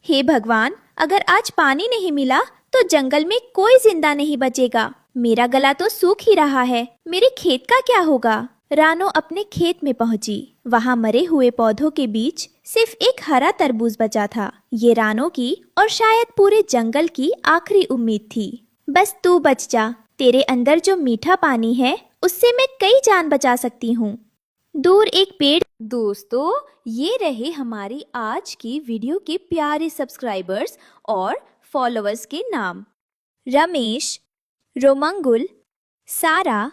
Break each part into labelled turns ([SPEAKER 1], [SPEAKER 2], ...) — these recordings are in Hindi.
[SPEAKER 1] हे भगवान, अगर आज पानी नहीं मिला तो जंगल में कोई जिंदा नहीं बचेगा। मेरा गला तो सूख ही रहा है, मेरे खेत का क्या होगा। रानो अपने खेत में पहुंची। वहां मरे हुए पौधों के बीच सिर्फ एक हरा तरबूज बचा था। ये रानो की और शायद पूरे जंगल की आखिरी उम्मीद थी। बस तू बच जा, तेरे अंदर जो मीठा पानी है उससे मैं कई जान बचा सकती हूँ। दूर एक पेड़। दोस्तों, ये रहे हमारी आज की वीडियो के प्यारे सब्सक्राइबर्स और फॉलोअर्स के नाम। रमेश, रोमंगुल, सारा,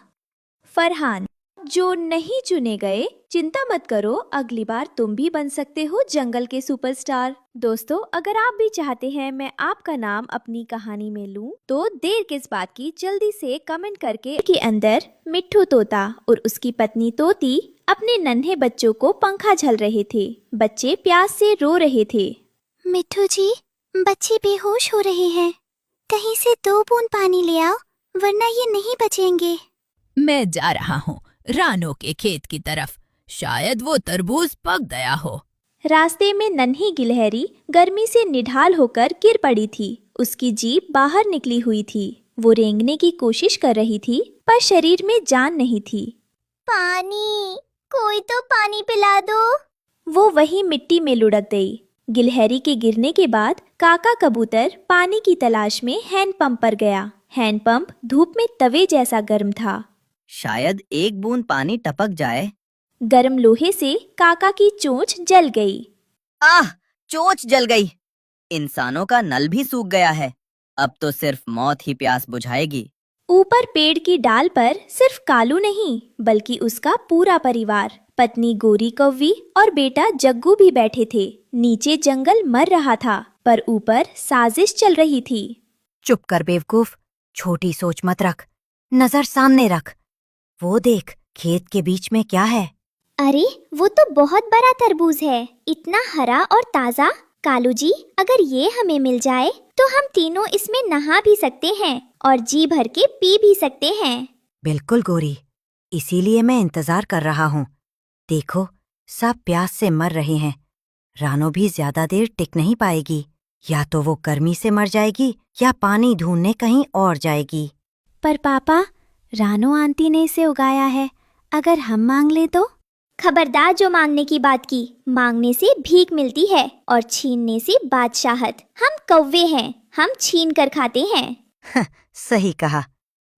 [SPEAKER 1] फरहान। जो नहीं चुने गए, चिंता मत करो, अगली बार तुम भी बन सकते हो जंगल के सुपरस्टार। दोस्तों, अगर आप भी चाहते हैं मैं आपका नाम अपनी कहानी में लूं, तो देर किस बात की, जल्दी से कमेंट करके। के अंदर मिट्ठू तोता और उसकी पत्नी तोती अपने नन्हे बच्चों को पंखा झल रहे थे। बच्चे प्यास से रो रहे थे।
[SPEAKER 2] मिट्ठू जी, बच्चे बेहोश हो रहे हैं, कहीं से 2 बूंद पानी ले आओ, वरना ये नहीं बचेंगे।
[SPEAKER 3] मैं जा रहा हूँ रानो के खेत की तरफ, शायद वो तरबूज पक गया हो।
[SPEAKER 1] रास्ते में नन्ही गिलहरी गर्मी से निढाल होकर गिर पड़ी थी। उसकी जीभ बाहर निकली हुई थी। वो रेंगने की कोशिश कर रही थी, पर शरीर में जान नहीं थी।
[SPEAKER 2] पानी, कोई तो पानी पिला दो।
[SPEAKER 1] वो वहीं मिट्टी में लुढ़क गई। गिलहरी के गिरने के बाद काका कबूतर पानी की तलाश में हैंडपंप पर गया। हैंडपंप धूप में तवे जैसा गर्म था।
[SPEAKER 4] शायद 1 बूंद पानी टपक जाए।
[SPEAKER 1] गर्म लोहे से काका की चोंच जल गई।
[SPEAKER 4] आह! चोंच जल गई। इंसानों का नल भी सूख गया है। अब तो सिर्फ मौत ही प्यास बुझाएगी।
[SPEAKER 1] ऊपर पेड़ की डाल पर सिर्फ कालू नहीं, बल्कि उसका पूरा परिवार, पत्नी गोरी कौवी और बेटा जग्गू भी बैठे थे। नीचे जंगल मर रहा था, पर ऊपर साजिश चल रही थी।
[SPEAKER 5] चुप कर बेवकूफ, छोटी सोच मत रख, नजर सामने रख। वो देख, खेत के बीच में क्या है?
[SPEAKER 2] अरे, वो तो बहुत बड़ा तरबूज है, इतना हरा और ताजा। कालू जी, अगर ये हमें मिल जाए तो हम तीनों इसमें नहा भी सकते हैं और जी भर के पी भी सकते हैं।
[SPEAKER 5] बिल्कुल गोरी, इसीलिए मैं इंतजार कर रहा हूँ। देखो, सब प्यास से मर रहे हैं। रानो भी ज्यादा देर टिक नहीं पाएगी। या तो वो गर्मी से मर जाएगी या पानी ढूंढने कहीं और जाएगी।
[SPEAKER 2] पर पापा, रानो आंटी ने इसे उगाया है, अगर हम मांग ले तो? खबरदार जो मांगने की बात की। मांगने से भीख मिलती है और छीनने से बादशाहत। हम कौवे हैं, हम छीन कर खाते हैं।
[SPEAKER 5] सही कहा।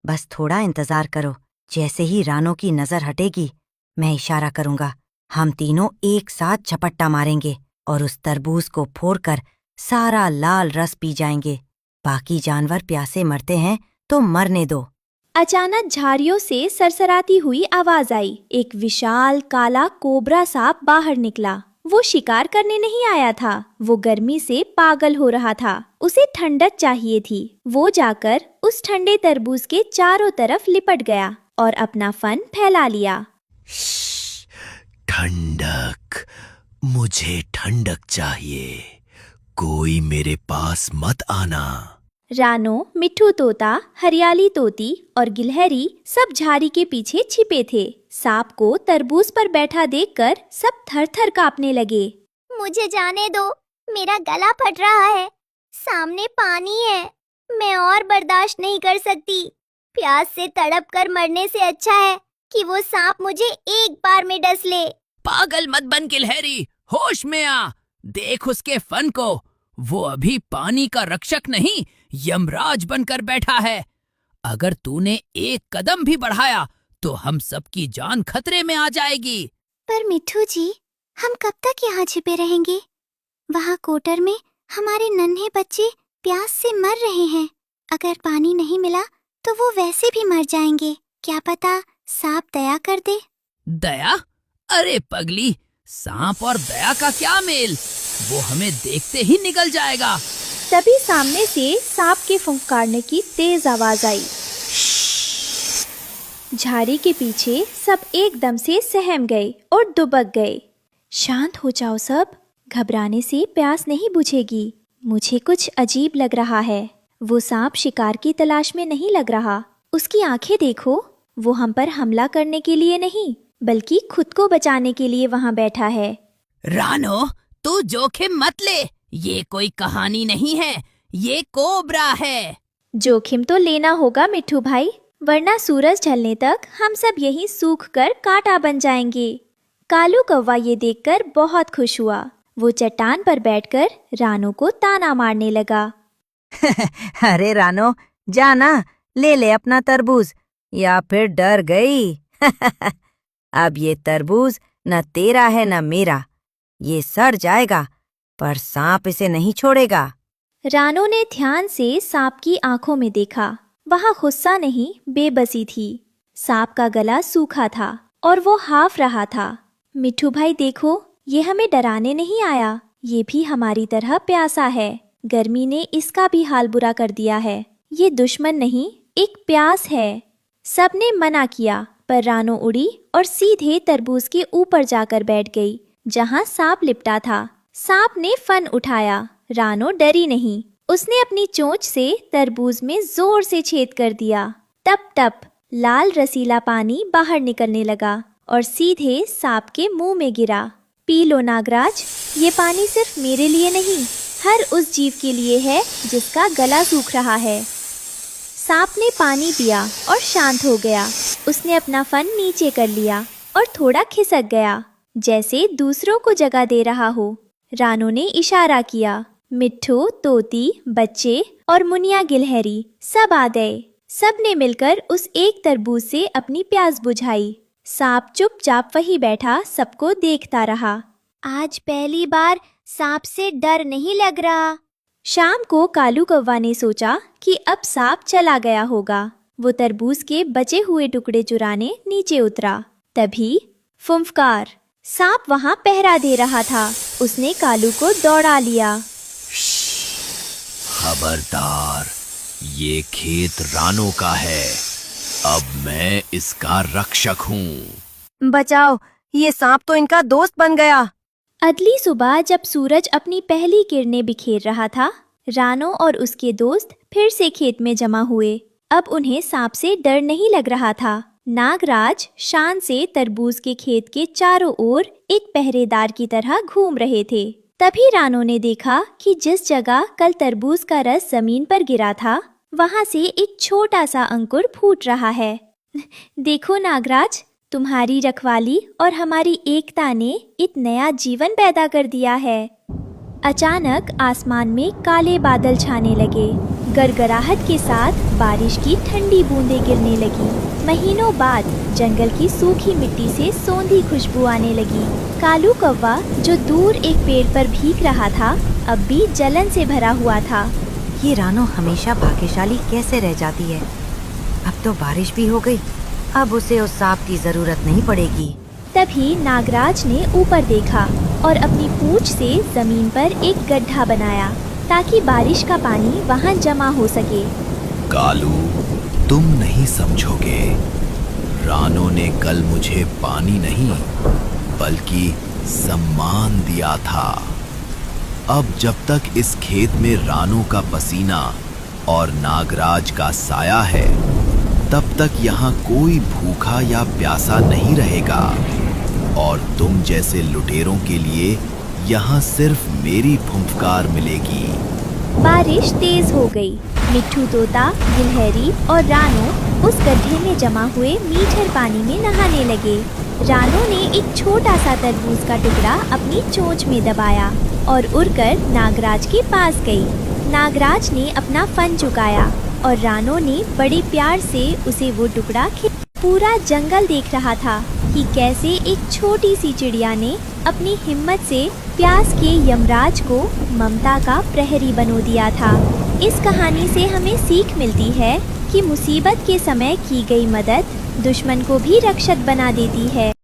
[SPEAKER 5] बस थोड़ा इंतजार करो, जैसे ही रानो की नजर हटेगी मैं इशारा करूंगा, हम तीनों एक साथ झपट्टा मारेंगे और उस तरबूज को फोड़कर सारा लाल रस पी जाएंगे। बाकी जानवर प्यासे मरते हैं तो मरने दो।
[SPEAKER 1] अचानक झाड़ियों से सरसराती हुई आवाज आई। एक विशाल काला कोबरा सांप बाहर निकला। वो शिकार करने नहीं आया था, वो गर्मी से पागल हो रहा था। उसे ठंडक चाहिए थी। वो जाकर उस ठंडे तरबूज के चारों तरफ लिपट गया और अपना फन फैला लिया।
[SPEAKER 6] ठंडक, मुझे ठंडक चाहिए, कोई मेरे पास मत आना।
[SPEAKER 1] रानो, मिट्ठू तोता, हरियाली तोती और गिलहरी सब झाड़ी के पीछे छिपे थे। सांप को तरबूज पर बैठा देखकर सब थर-थर कांपने लगे।
[SPEAKER 2] मुझे जाने दो, मेरा गला फट रहा है, सामने पानी है, मैं और बर्दाश्त नहीं कर सकती। प्यास से तड़प कर मरने से अच्छा है कि वो सांप मुझे एक बार में डस ले।
[SPEAKER 3] पागल मत बन गिलहरी, होश में आ। देख उसके फन को, वो अभी पानी का रक्षक नहीं, यमराज बनकर बैठा है। अगर तूने एक कदम भी बढ़ाया तो हम सबकी जान खतरे में आ जाएगी।
[SPEAKER 2] पर मिट्ठू जी, हम कब तक यहाँ छिपे रहेंगे? वहाँ कोटर में हमारे नन्हे बच्चे प्यास से मर रहे हैं। अगर पानी नहीं मिला तो वो वैसे भी मर जाएंगे। क्या पता सांप दया कर दे।
[SPEAKER 3] दया? अरे पगली, सांप और दया का क्या मेल? वो हमें देखते ही निकल जाएगा।
[SPEAKER 1] तभी सामने से सांप के फुंकारने की तेज आवाज आई। झाड़ी के पीछे सब एकदम से सहम गए और दुबक गए। शांत हो जाओ सब, घबराने से प्यास नहीं बुझेगी। मुझे कुछ अजीब लग रहा है। वो सांप शिकार की तलाश में नहीं लग रहा। उसकी आंखें देखो, वो हम पर हमला करने के लिए नहीं, बल्कि खुद को बचाने के लिए वहाँ बैठा है।
[SPEAKER 3] रानो, तू जोखिम मत ले, ये कोई कहानी नहीं है, ये कोबरा है।
[SPEAKER 1] जोखिम तो लेना होगा मिट्ठू भाई, वरना सूरज ढलने तक हम सब यहीं सूख कर कांटा बन जाएंगे। कालू कौवा ये देखकर बहुत खुश हुआ। वो चट्टान पर बैठकर रानो को ताना मारने लगा।
[SPEAKER 5] अरे रानो, जाना ले ले अपना तरबूज, या फिर डर गई? अब ये तरबूज न तेरा है न मेरा, ये सड़ जाएगा, पर सांप इसे नहीं छोड़ेगा।
[SPEAKER 1] रानो ने ध्यान से सांप की आंखों में देखा। वहाँ गुस्सा नहीं, बेबसी थी। सांप का गला सूखा था और वो हाफ रहा था। मिट्ठू भाई देखो, ये हमें डराने नहीं आया, ये भी हमारी तरह प्यासा है। गर्मी ने इसका भी हाल बुरा कर दिया है। ये दुश्मन नहीं, एक प्यास है। सबने मना किया, पर रानो उड़ी और सीधे तरबूज के ऊपर जाकर बैठ गई, जहाँ सांप लिपटा था। सांप ने फन उठाया। रानो डरी नहीं। उसने अपनी चोंच से तरबूज में जोर से छेद कर दिया। टप टप लाल रसीला पानी बाहर निकलने लगा और सीधे सांप के मुंह में गिरा। पी लो नागराज, ये पानी सिर्फ मेरे लिए नहीं, हर उस जीव के लिए है जिसका गला सूख रहा है। सांप ने पानी पिया और शांत हो गया। उसने अपना फन नीचे कर लिया और थोड़ा खिसक गया, जैसे दूसरों को जगह दे रहा हो। रानो ने इशारा किया। मिट्ठू, तोती, बच्चे और मुनिया गिलहरी सब आ गए। सब ने मिलकर उस एक तरबूज से अपनी प्यास बुझाई। सांप चुपचाप वही बैठा सबको देखता रहा।
[SPEAKER 2] आज पहली बार सांप से डर नहीं लग रहा।
[SPEAKER 1] शाम को कालू कौवा ने सोचा कि अब सांप चला गया होगा। वो तरबूज के बचे हुए टुकड़े चुराने नीचे उतरा। तभी फुंफकार, सांप वहाँ पहरा दे रहा था। उसने कालू को दौड़ा लिया।
[SPEAKER 6] खबरदार, ये खेत रानो का है, अब मैं इसका रक्षक हूँ।
[SPEAKER 5] बचाओ, ये सांप तो इनका दोस्त बन गया।
[SPEAKER 1] अगली सुबह जब सूरज अपनी पहली किरणें बिखेर रहा था, रानो और उसके दोस्त फिर से खेत में जमा हुए। अब उन्हें सांप से डर नहीं लग रहा था। नागराज शान से तरबूज के खेत के चारों ओर एक पहरेदार की तरह घूम रहे थे। तभी रानो ने देखा कि जिस जगह कल तरबूज का रस जमीन पर गिरा था, वहाँ से एक छोटा सा अंकुर फूट रहा है। देखो नागराज, तुम्हारी रखवाली और हमारी एकता ने एक नया जीवन पैदा कर दिया है। अचानक आसमान में काले बादल छाने लगे। गड़गड़ाहट के साथ बारिश की ठंडी बूंदें गिरने लगी। महीनों बाद जंगल की सूखी मिट्टी से सौंधी खुशबू आने लगी। कालू कौवा जो दूर एक पेड़ पर भीग रहा था, अब भी जलन से भरा हुआ था।
[SPEAKER 5] ये रानो हमेशा भाग्यशाली कैसे रह जाती है। अब तो बारिश भी हो गई, अब उसे उस सांप की जरूरत नहीं पड़ेगी।
[SPEAKER 1] तभी नागराज ने ऊपर देखा और अपनी पूंछ से जमीन पर एक गड्ढा बनाया ताकि बारिश का पानी वहां जमा हो सके।
[SPEAKER 6] कालू, तुम नहीं समझोगे, रानो ने कल मुझे पानी नहीं बल्कि सम्मान दिया था। अब जब तक इस खेत में रानो का पसीना और नागराज का साया है, तब तक यहाँ कोई भूखा या प्यासा नहीं रहेगा। और तुम जैसे लुटेरों के लिए यहाँ सिर्फ मेरी फुंफकार मिलेगी।
[SPEAKER 1] बारिश तेज हो गई। मिट्ठू, तोता, गिलहरी और रानो उस गड्ढे में जमा हुए मीठे पानी में नहाने लगे। रानो ने एक छोटा सा तरबूज का टुकड़ा अपनी चोंच में दबाया और उड़कर नागराज के पास गई। नागराज ने अपना फन चुकाया और रानो ने बड़े प्यार से उसे वो टुकड़ा खिलाया। पूरा जंगल देख रहा था कि कैसे एक छोटी सी चिड़िया ने अपनी हिम्मत से प्यास के यमराज को ममता का प्रहरी बनो दिया था। इस कहानी से हमें सीख मिलती है कि मुसीबत के समय की गई मदद दुश्मन को भी रक्षक बना देती है।